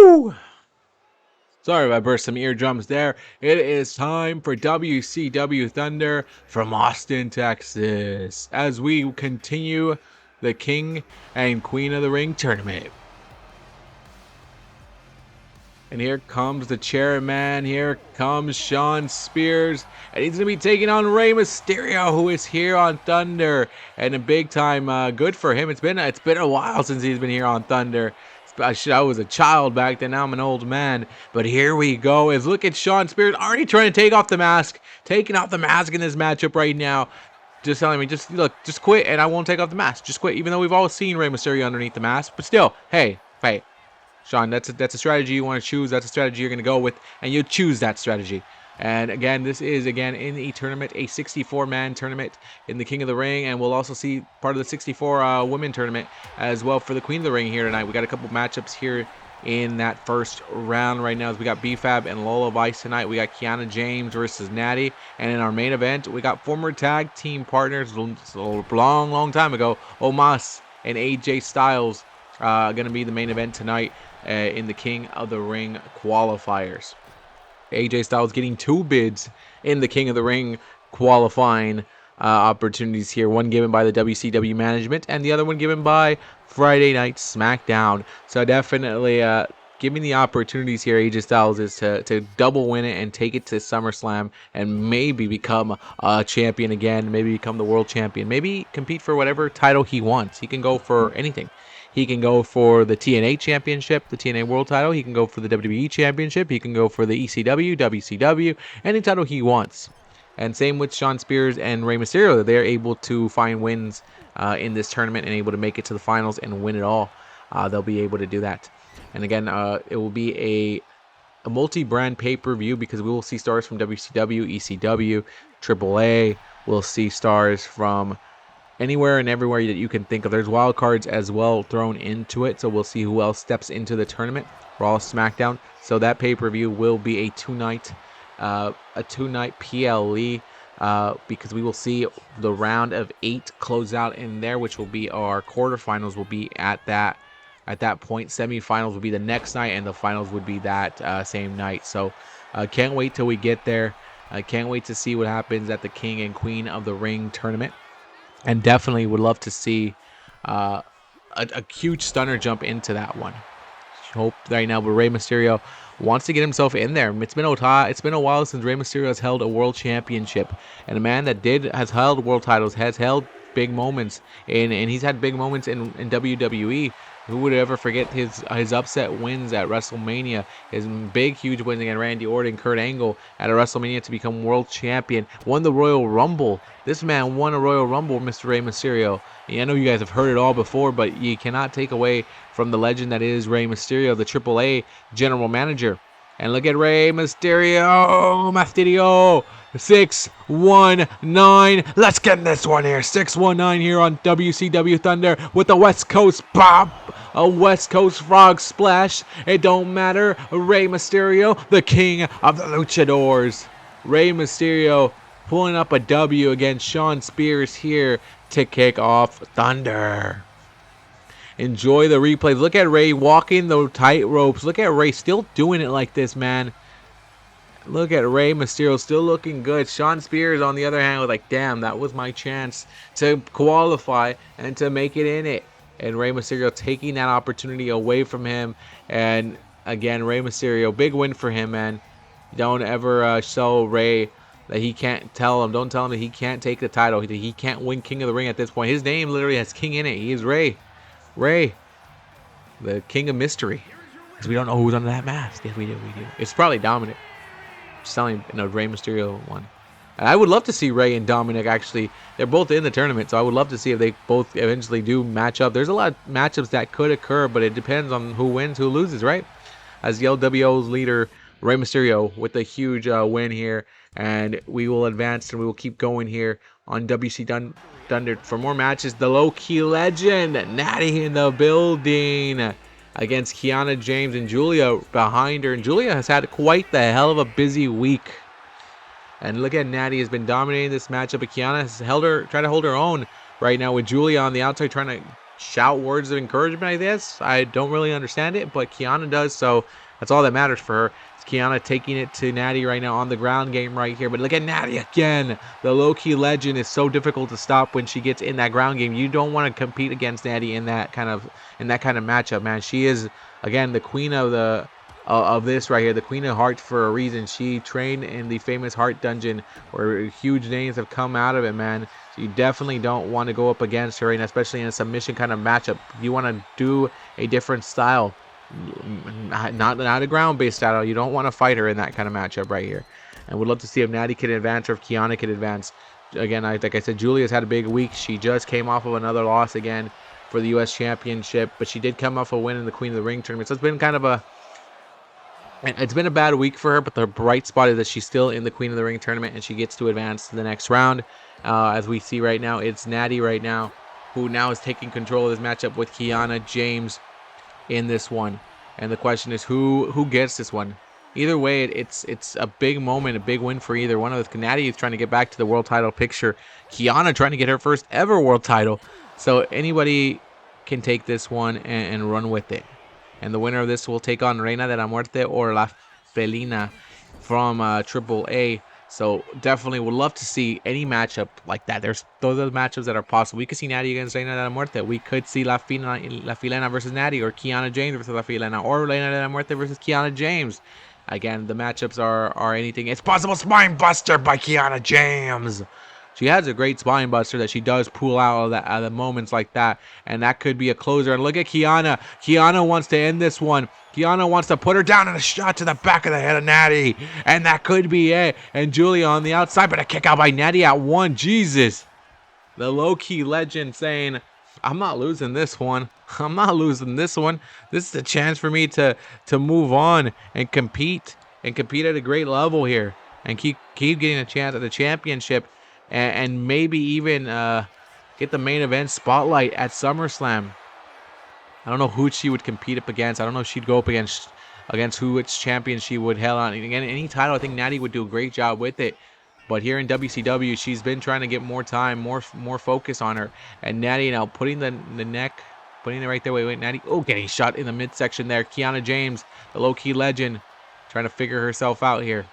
Woo! Sorry if I burst some eardrums there. It is time for WCW Thunder from Austin, Texas, as we continue the King and Queen of the Ring tournament. And here comes the chairman. Here comes Shawn Spears. And he's going to be taking on Rey Mysterio, who is here on Thunder. And a big time good for him. It's been a while since he's been here on Thunder. I was a child back then. Now I'm an old man. But here we go. Look at Shawn Spears already trying to take off the mask. Taking off the mask in this matchup right now. Just telling me, just quit and I won't take off the mask. Just quit. Even though we've all seen Rey Mysterio underneath the mask. But still, hey. Shawn, that's a strategy you want to choose. That's a strategy you're going to go with, and you choose that strategy. And again, this is in a tournament, a 64-man tournament in the King of the Ring, and we'll also see part of the 64 women tournament as well for the Queen of the Ring here tonight. We got a couple matchups here in that first round right now. As we got B-Fab and Lola Vice tonight. We got Kianna James versus Nattie, and in our main event, we got former tag team partners a long time ago, Omos and AJ Styles, going to be the main event tonight. In the King of the Ring qualifiers. AJ Styles getting 2 bids in the King of the Ring qualifying opportunities here. One given by the WCW management and the other one given by Friday Night SmackDown. So definitely giving the opportunities here, AJ Styles, is to double win it and take it to SummerSlam and maybe become a champion again. Maybe become the world champion. Maybe compete for whatever title he wants. He can go for anything. He can go for the TNA Championship, the TNA World title. He can go for the WWE Championship. He can go for the ECW, WCW, any title he wants. And same with Shawn Spears and Rey Mysterio. They're able to find wins in this tournament and able to make it to the finals and win it all. They'll be able to do that. And again, it will be a multi-brand pay-per-view because we will see stars from WCW, ECW, AAA. We'll see stars from anywhere and everywhere that you can think of. There's wild cards as well thrown into it, so we'll see who else steps into the tournament. Raw, SmackDown. So that pay-per-view will be a two-night PLE because we will see the round of 8 close out in there, which will be our quarterfinals. Will be at that point. Semifinals will be the next night, and the finals would be that same night. So can't wait till we get there. I can't wait to see what happens at the King and Queen of the Ring tournament. And definitely would love to see a huge stunner jump into that one. Hope right now, but Rey Mysterio wants to get himself in there. It's been a while since Rey Mysterio has held a world championship, and a man that has held world titles, has held big moments, and he's had big moments in WWE. Who would ever forget his upset wins at WrestleMania? His big, huge wins against Randy Orton, Kurt Angle at a WrestleMania to become world champion. Won the Royal Rumble. This man won a Royal Rumble, Mr. Rey Mysterio. I know you guys have heard it all before, but you cannot take away from the legend that is Rey Mysterio, the AAA general manager. And look at Rey Mysterio. 619. Let's get this one here. 619 here on WCW Thunder with a West Coast pop. A West Coast frog splash. It don't matter. Rey Mysterio, the king of the luchadors. Rey Mysterio pulling up a W against Shawn Spears here to kick off Thunder. Enjoy the replays. Look at Rey walking the tight ropes. Look at Rey still doing it like this, man. Look at Rey Mysterio still looking good. Shawn Spears, on the other hand, was like, damn, that was my chance to qualify and to make it in it. And Rey Mysterio taking that opportunity away from him. And again, Rey Mysterio, big win for him, man. Don't ever show Rey that he can't don't tell him that he can't take the title. He can't win King of the Ring at this point. His name literally has King in it. He is Rey. Rey, the King of Mystery. Because we don't know who's under that mask. Yes, we do. It's probably Dominic. Just telling you, Rey Mysterio won. And I would love to see Rey and Dominic actually. They're both in the tournament, so I would love to see if they both eventually do match up. There's a lot of matchups that could occur, but it depends on who wins, who loses, right? As the LWO's leader, Rey Mysterio, with a huge win here. And we will advance and we will keep going here on WC Thunder for more matches. The low-key legend, Nattie in the building against Kianna James and Julia behind her. And Julia has had quite the hell of a busy week. And look at Nattie has been dominating this matchup. But Kianna has tried to hold her own right now with Julia on the outside trying to shout words of encouragement, I guess. I don't really understand it, but Kianna does, so that's all that matters for her. It's Kianna taking it to Nattie right now on the ground game right here. But look at Nattie again. The low-key legend is so difficult to stop when she gets in that ground game. You don't want to compete against Nattie in that kind of matchup, man. She is, again, the queen of the of this right here, the Queen of Hearts, for a reason. She trained in the famous Heart Dungeon, where huge names have come out of it, man. So you definitely don't want to go up against her, and especially in a submission kind of matchup. You want to do a different style, not a ground-based style. You don't want to fight her in that kind of matchup right here. And would love to see if Nattie can advance or if Kianna can advance. Again, like I said, Julia's had a big week. She just came off of another loss again for the U.S. Championship, but she did come off a win in the Queen of the Ring tournament. So it's been kind of a bad week for her, but the bright spot is that she's still in the Queen of the Ring tournament and she gets to advance to the next round. As we see right now, it's Nattie right now who now is taking control of this matchup with Kianna James in this one. And the question is, who gets this one? Either way, it's a big moment, a big win for either one of us. Nattie is trying to get back to the world title picture. Kianna trying to get her first ever world title. So anybody can take this one and run with it. And the winner of this will take on Reina de la Muerte or La Felina from AAA. So definitely would love to see any matchup like that. Those are the matchups that are possible. We could see Nattie against Reina de la Muerte. We could see La Filena versus Nattie, or Kianna James versus La Filena, or Reina de la Muerte versus Kianna James. Again, the matchups are anything. It's possible. Spine Buster by Kianna James. She has a great spine buster that she does pull out of the moments like that, and that could be a closer. And look at Kianna. Kianna wants to end this one. Kianna wants to put her down, and a shot to the back of the head of Nattie, and that could be it. And Julia on the outside, but a kick out by Nattie at 1. Jesus. The low-key legend saying, I'm not losing this one. I'm not losing this one. This is a chance for me to move on and compete at a great level here, and keep getting a chance at the championship. And maybe even get the main event spotlight at SummerSlam. I don't know who she would compete up against. I don't know if she'd go up against which champion she would hell on. Again, any title, I think Nattie would do a great job with it. But here in WCW, she's been trying to get more time, more focus on her. And Nattie now putting the neck, putting it right there. Wait, Nattie. Oh, getting shot in the midsection there. Kianna James, the low-key legend, trying to figure herself out here.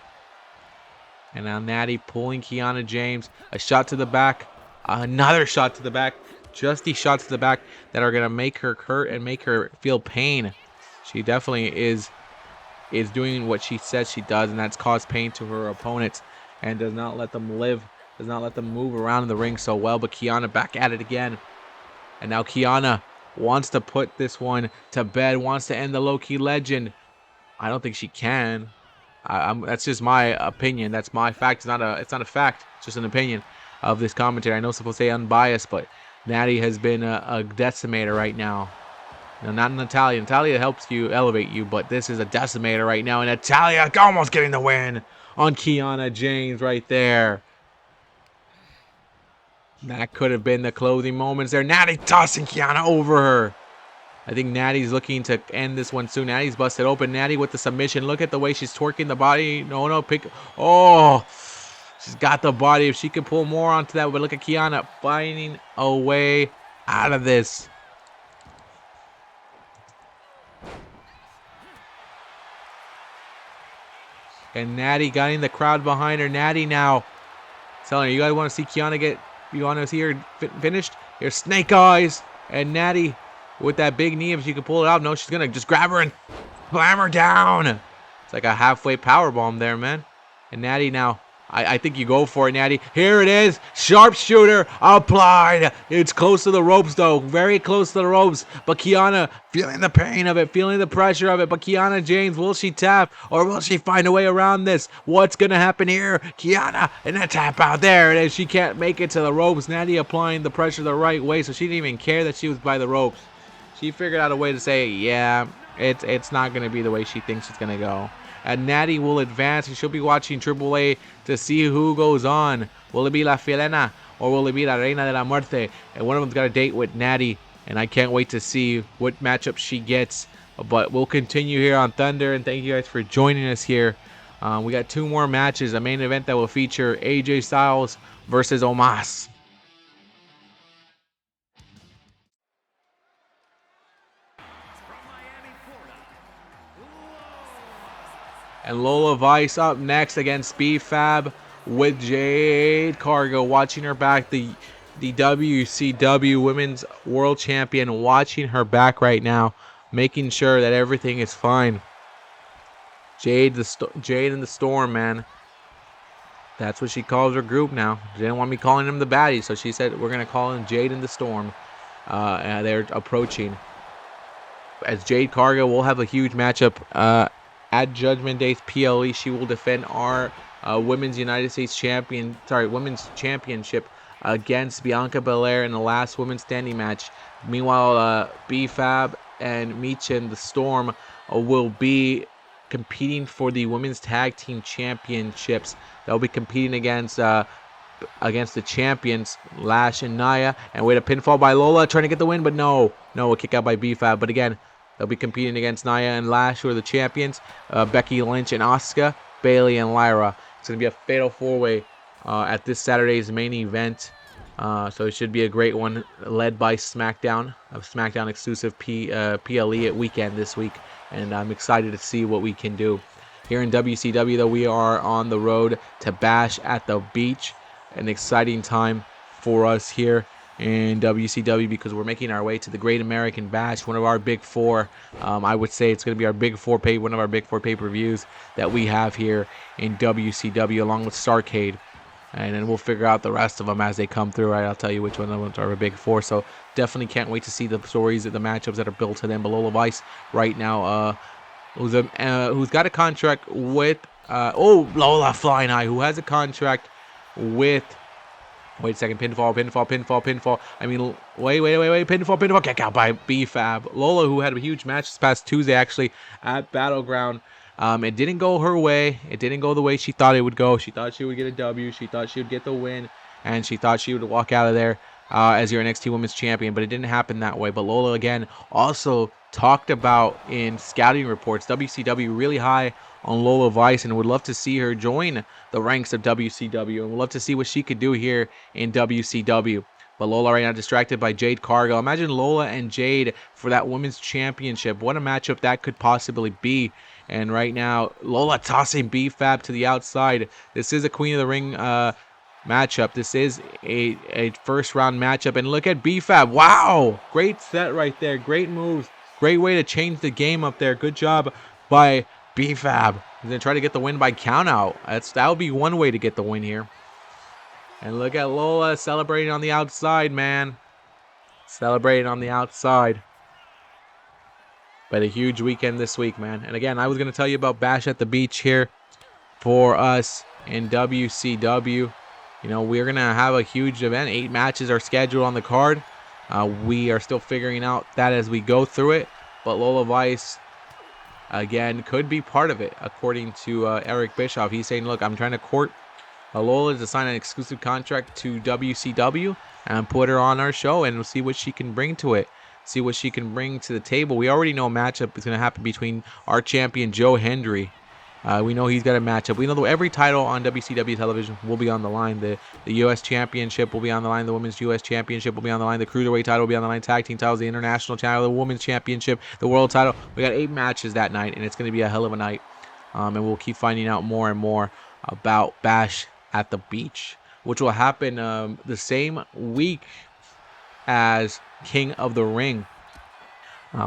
And now Nattie pulling Kianna James. A shot to the back. Another shot to the back. Just these shots to the back that are going to make her hurt and make her feel pain. She definitely is doing what she says she does, and that's cause pain to her opponents and does not let them live, does not let them move around in the ring so well. But Kianna back at it again. And now Kianna wants to put this one to bed, wants to end the low-key legend. I don't think she can. That's just my opinion. That's my fact. It's not a fact. It's just an opinion of this commentary. I know it's supposed to say unbiased, but Nattie has been a decimator right now. No, not Natalya. Natalya helps you elevate you, but this is a decimator right now. And Natalya almost getting the win on Kianna James right there. That could have been the closing moments there. Nattie tossing Kianna over her. I think Nattie's looking to end this one soon. Nattie's busted open. Nattie with the submission. Look at the way she's twerking the body. No, pick. Oh, she's got the body. If she could pull more onto that. But look at Kianna finding a way out of this. And Nattie getting the crowd behind her. Nattie now telling her, you guys want to see Kianna you want to see her finished? Here's Snake Eyes. And Nattie with that big knee, if she could pull it out. No, she's going to just grab her and slam her down. It's like a halfway power bomb there, man. And Nattie now, I think you go for it, Nattie. Here it is. Sharpshooter applied. It's close to the ropes, though. Very close to the ropes. But Kianna feeling the pain of it, feeling the pressure of it. But Kianna James, will she tap or will she find a way around this? What's going to happen here? Kianna, and a tap out there. And she can't make it to the ropes. Nattie applying the pressure the right way, so she didn't even care that she was by the ropes. She figured out a way to say, yeah, it's not going to be the way she thinks it's going to go. And Nattie will advance, and she'll be watching AAA to see who goes on. Will it be La Filena or will it be La Reina de la Muerte? And one of them's got a date with Nattie, and I can't wait to see what matchup she gets. But we'll continue here on Thunder, and thank you guys for joining us here. We got 2 more matches, a main event that will feature AJ Styles versus Omos. And Lola Vice up next against B-Fab with Jade Cargo watching her back. The WCW Women's World Champion watching her back right now, making sure that everything is fine. Jade and the Storm, man. That's what she calls her group now. She didn't want me calling them the baddies, so she said we're going to call them Jade and the Storm. And they're approaching. As Jade Cargo will have a huge matchup at Judgment Day's PLE. She will defend our women's women's championship against Bianca Belair in the last women's standing match. Meanwhile, B-Fab and Michin the Storm will be competing for the women's tag team championships. They'll be competing against the champions, Lash and Nia. And wait, a pinfall by Lola, trying to get the win, but no, a kick out by B-Fab. But again, they'll be competing against Nia and Lash, who are the champions. Becky Lynch and Asuka, Bayley and Lyra. It's going to be a fatal four-way at this Saturday's main event. So it should be a great one, led by SmackDown, a SmackDown exclusive PLE at weekend this week. And I'm excited to see what we can do. Here in WCW, though, we are on the road to Bash at the Beach. An exciting time for us here in WCW because we're making our way to the Great American Bash, one of our big four. I would say it's going to be one of our big four pay-per-views that we have here in WCW, along with Starrcade. And then we'll figure out the rest of them as they come through, right? I'll tell you which one of them are our big four. So definitely can't wait to see the stories, the matchups that are built to them. But Lola Vice right now, who's got a contract with Lola Flying High, who has a contract with, wait a second, pinfall. I mean, wait, pinfall, kick out by B-Fab. Lola, who had a huge match this past Tuesday, actually, at Battleground. It didn't go her way. It didn't go the way she thought it would go. She thought she would get a W. She thought she would get the win. And she thought she would walk out of there as your NXT Women's Champion. But it didn't happen that way. But Lola, again, also talked about in scouting reports, WCW really high on Lola Vice and would love to see her join the ranks of WCW. And would love to see what she could do here in WCW. But Lola right now distracted by Jade Cargo. Imagine Lola and Jade for that women's championship. What a matchup that could possibly be. And right now, Lola tossing B-Fab to the outside. This is a Queen of the Ring matchup. This is a first round matchup. And look at B-Fab. Wow! Great set right there. Great moves. Great way to change the game up there. Good job by B-Fab. He's going to try to get the win by count out. That would be one way to get the win here. And look at Lola celebrating on the outside, man. Celebrating on the outside. But a huge weekend this week, man. And again, I was going to tell you about Bash at the Beach here for us in WCW. You know, we're going to have a huge event. 8 matches are scheduled on the card. We are still figuring out that as we go through it. But Lola Vice, again, could be part of it, according to Eric Bischoff. He's saying, look, I'm trying to court Lola to sign an exclusive contract to WCW and put her on our show, and we'll see what she can bring to it. See what she can bring to the table. We already know a matchup is going to happen between our champion, Joe Hendry. We know he's got a matchup. We know that every title on WCW television will be on the line. The U.S. Championship will be on the line. The Women's U.S. Championship will be on the line. The Cruiserweight title will be on the line. Tag Team titles, the International title, the Women's Championship, the World title. We got 8 matches that night, and it's going to be a hell of a night. And we'll keep finding out more and more about Bash at the Beach, which will happen the same week as King of the Ring.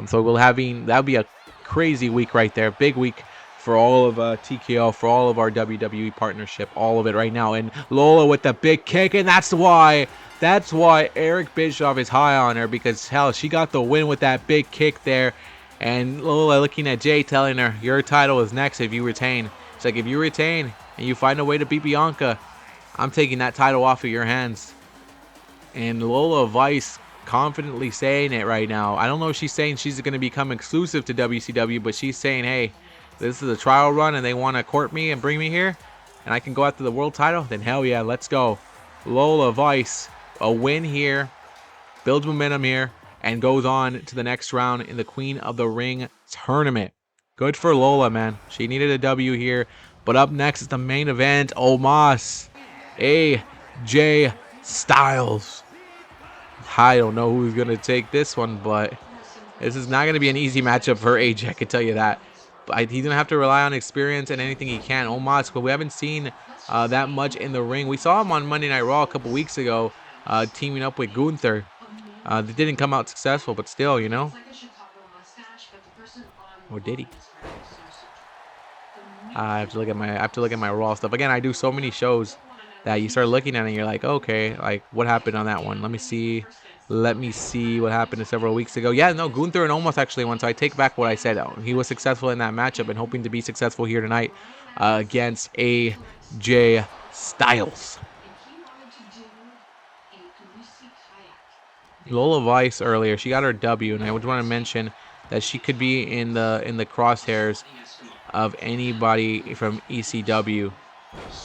So that'll be a crazy week right there. Big week for all of TKO, for all of our WWE partnership, all of it right now. And Lola with the big kick, and that's why Eric Bischoff is high on her, because hell, she got the win with that big kick there. And Lola looking at Jay, telling her, your title is next if you retain. It's like, if you retain and you find a way to beat Bianca, I'm taking that title off of your hands. And Lola Vice confidently saying it right now. I don't know if she's saying she's going to become exclusive to WCW, but she's saying, hey, this is a trial run and they want to court me and bring me here and I can go after the world title, then hell yeah, let's go. Lola Vice, a win here, builds momentum here, and goes on to the next round in the Queen of the Ring tournament. Good for Lola, man. She needed a W here. But up next is the main event. Omos, AJ Styles. I don't know who's going to take this one, but this is not going to be an easy matchup for AJ, I can tell you that. he's gonna have to rely on experience and anything he can. Omos, but we haven't seen that much in the ring. We saw him on Monday Night Raw a couple weeks ago, teaming up with Gunther. They didn't come out successful, but still, you know. Or did he? I have to look at my Raw stuff again. I do so many shows that you start looking at it and you're like, okay, like what happened on that one? Let me see. Let me see what happened several weeks ago. Yeah, no, Gunther and Omos actually won, so I take back what I said. He was successful in that matchup and hoping to be successful here tonight against AJ Styles. Lola Vice earlier, she got her W, and I would want to mention that she could be in the crosshairs of anybody from ECW,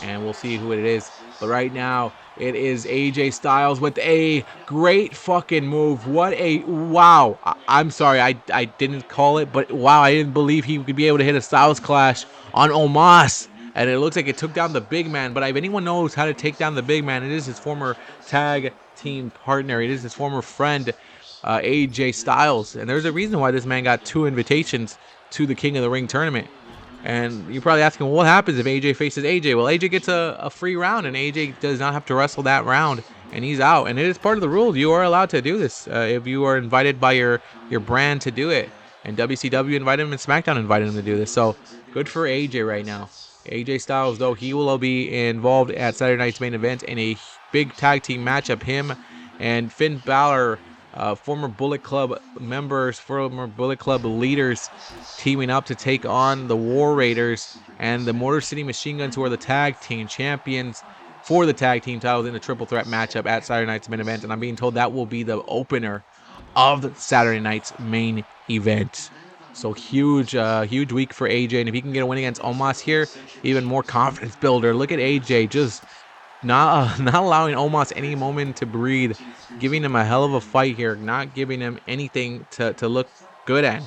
and we'll see who it is. But right now, it is AJ Styles with a great fucking move. What a wow! I'm sorry, I didn't call it, but wow, I didn't believe he could be able to hit a Styles Clash on Omos. And it looks like it took down the big man. But if anyone knows how to take down the big man, it is his former tag team partner. It is his former friend, AJ Styles. And there's a reason why this man got 2 invitations to the King of the Ring tournament. And you're probably asking, well, what happens if AJ faces AJ? Well, AJ gets a free round, and AJ does not have to wrestle that round, and he's out. And it is part of the rules. You are allowed to do this if you are invited by your brand to do it. And WCW invited him, and SmackDown invited him to do this. So good for AJ right now. AJ Styles, though, he will be involved at Saturday night's main event in a big tag team matchup. Him and Finn Balor, former Bullet Club members, former Bullet Club leaders, teaming up to take on the War Raiders and the Motor City Machine Guns, who are the tag team champions for the tag team titles in a triple threat matchup at Saturday night's main event. And I'm being told that will be the opener of Saturday night's main event. So huge week for AJ, and if he can get a win against Omos here, even more confidence builder. Look at AJ just not allowing Omos any moment to breathe, giving him a hell of a fight here, not giving him anything to look good at.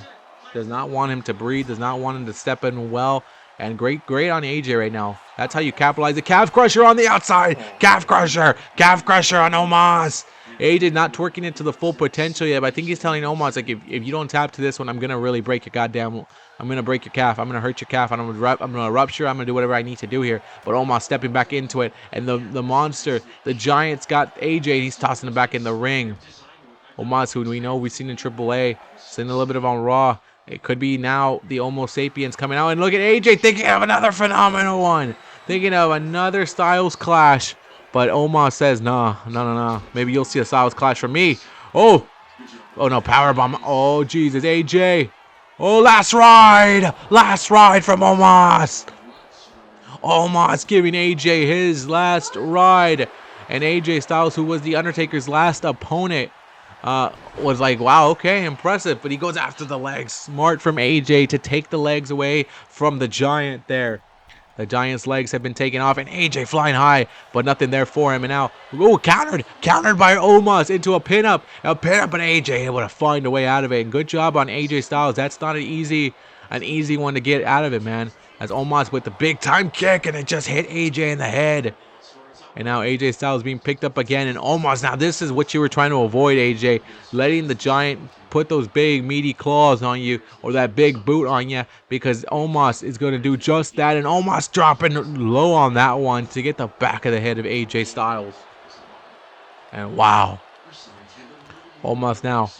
Does not want him to breathe, does not want him to step in well, and great on AJ right now. That's how you capitalize. The calf crusher on the outside, calf crusher on Omos. AJ not twerking it to the full potential yet, but I think he's telling Omos, like, if you don't tap to this one, I'm gonna really break your goddamn. I'm gonna break your calf. I'm gonna hurt your calf. I'm gonna rupture. I'm gonna do whatever I need to do here. But Omos stepping back into it, and the monster, the Giant's got AJ. He's tossing him back in the ring. Omos, who we know we've seen in AAA, seen a little bit of on Raw. It could be now the Homo sapiens coming out, and look at AJ thinking of another phenomenal one, thinking of another Styles Clash. But Omos says, no. Maybe you'll see a Styles Clash from me. Oh no, powerbomb. Oh, Jesus, AJ. Oh, last ride from Omos. Omos giving AJ his last ride. And AJ Styles, who was The Undertaker's last opponent, was like, wow, okay, impressive. But he goes after the legs. Smart from AJ to take the legs away from the Giant there. The Giant's legs have been taken off, and AJ flying high, but nothing there for him. And now, countered by Omos into a pinup, but AJ able to find a way out of it. And good job on AJ Styles. That's not an easy one to get out of it, man. As Omos with the big time kick, and it just hit AJ in the head. And now AJ Styles being picked up again, and Omos. Now this is what you were trying to avoid, AJ, letting the Giant put those big meaty claws on you, or that big boot on you, because Omos is going to do just that. And Omos dropping low on that one to get the back of the head of AJ Styles. And wow, Omos now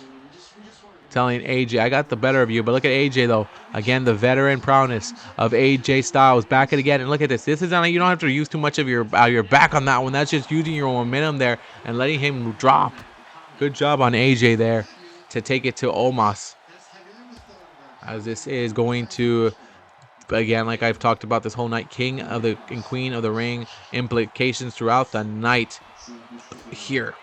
telling AJ, I got the better of you. But look at AJ, though. Again, the veteran prowess of AJ Styles. Back it again. And look at this. This is not, you don't have to use too much of your back on that one. That's just using your momentum there and letting him drop. Good job on AJ there to take it to Omos. As this is going to, again, like I've talked about this whole night, King of the and Queen of the Ring implications throughout the night here.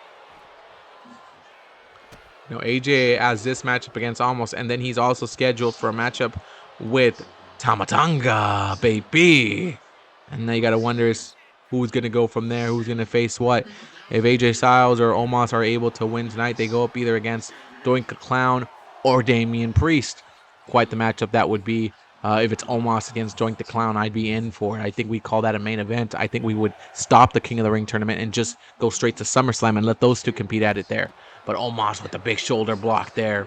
You know, AJ has this matchup against Omos, and then he's also scheduled for a matchup with Tama Tonga, baby. And now you got to wonder who's going to go from there, who's going to face what. If AJ Styles or Omos are able to win tonight, they go up either against Doink the Clown or Damian Priest. Quite the matchup that would be. If it's Omos against Doink the Clown, I'd be in for it. I think we call that a main event. I think we would stop the King of the Ring tournament and just go straight to SummerSlam and let those two compete at it there. But Omos with the big shoulder block there.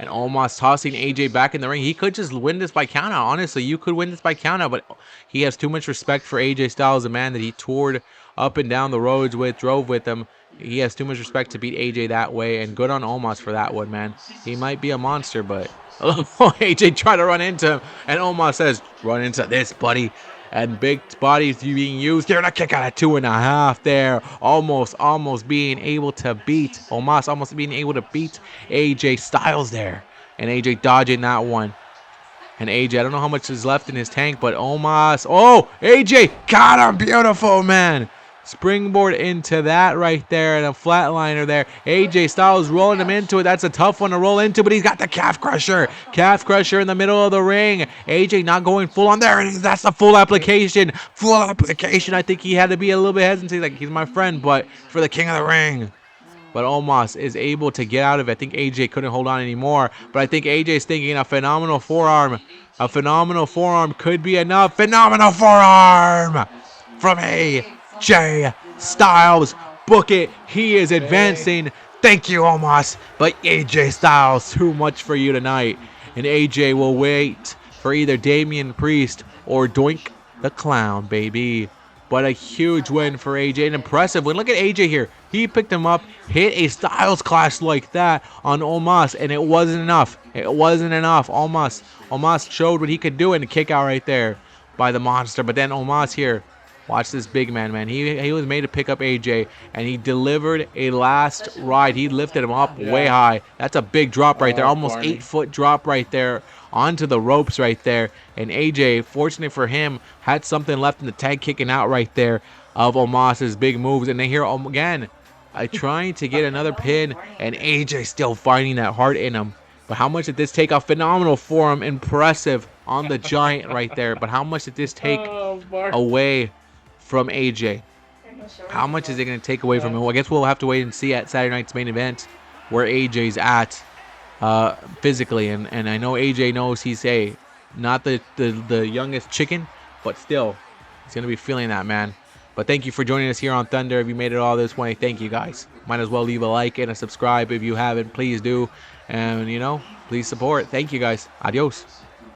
And Omos tossing AJ back in the ring. He could just win this by countout. Honestly, you could win this by countout, but he has too much respect for AJ Styles, a man that he toured up and down the roads with, drove with him. He has too much respect to beat AJ that way, and good on Omos for that one, man. He might be a monster, but AJ tried to run into him, and Omos says, run into this, buddy. And big bodies being used here to kick out at 2.5 there. Almost being able to beat Omos, almost being able to beat AJ Styles there. And AJ dodging that one. And AJ, I don't know how much is left in his tank, but Omos, oh, AJ got him, beautiful, man. Springboard into that right there, and a flatliner there. AJ Styles rolling him into it. That's a tough one to roll into, but he's got the calf crusher. Calf crusher in the middle of the ring. AJ not going full on there, and that's the full application. Full application. I think he had to be a little bit hesitant, like he's my friend, but for the king of the ring. But Omos is able to get out of it. I think AJ couldn't hold on anymore, but I think AJ is thinking a phenomenal forearm. A phenomenal forearm could be enough. Phenomenal forearm from AJ Styles. Book it. He is advancing. Thank you, Omos. But AJ Styles, too much for you tonight. And AJ will wait for either Damian Priest or Doink the Clown, baby. But a huge win for AJ. An impressive win. Look at AJ here. He picked him up, hit a Styles Clash like that on Omos, and it wasn't enough. It wasn't enough. Omos showed what he could do in the kick out right there by the monster. But then Omos here, watch this big man. He was made to pick up AJ, and he delivered a last ride. He lifted him up way high. That's a big drop right there. Almost 8-foot drop right there onto the ropes right there. And AJ, fortunately for him, had something left in the tag kicking out right there of Omos's big moves. And then here again, trying to get another pin, and AJ still finding that heart in him. But how much did this take? A phenomenal forearm, impressive on the Giant right there. But how much did this take away from AJ? How much is it going to take away from him? Well, I guess we'll have to wait and see at Saturday night's main event where AJ's at physically. And I know AJ knows he's not the youngest chicken, but still, he's going to be feeling that, man. But thank you for joining us here on Thunder. If you made it all this way, thank you, guys. Might as well leave a like and a subscribe if you haven't. Please do. And, please support. Thank you, guys. Adios.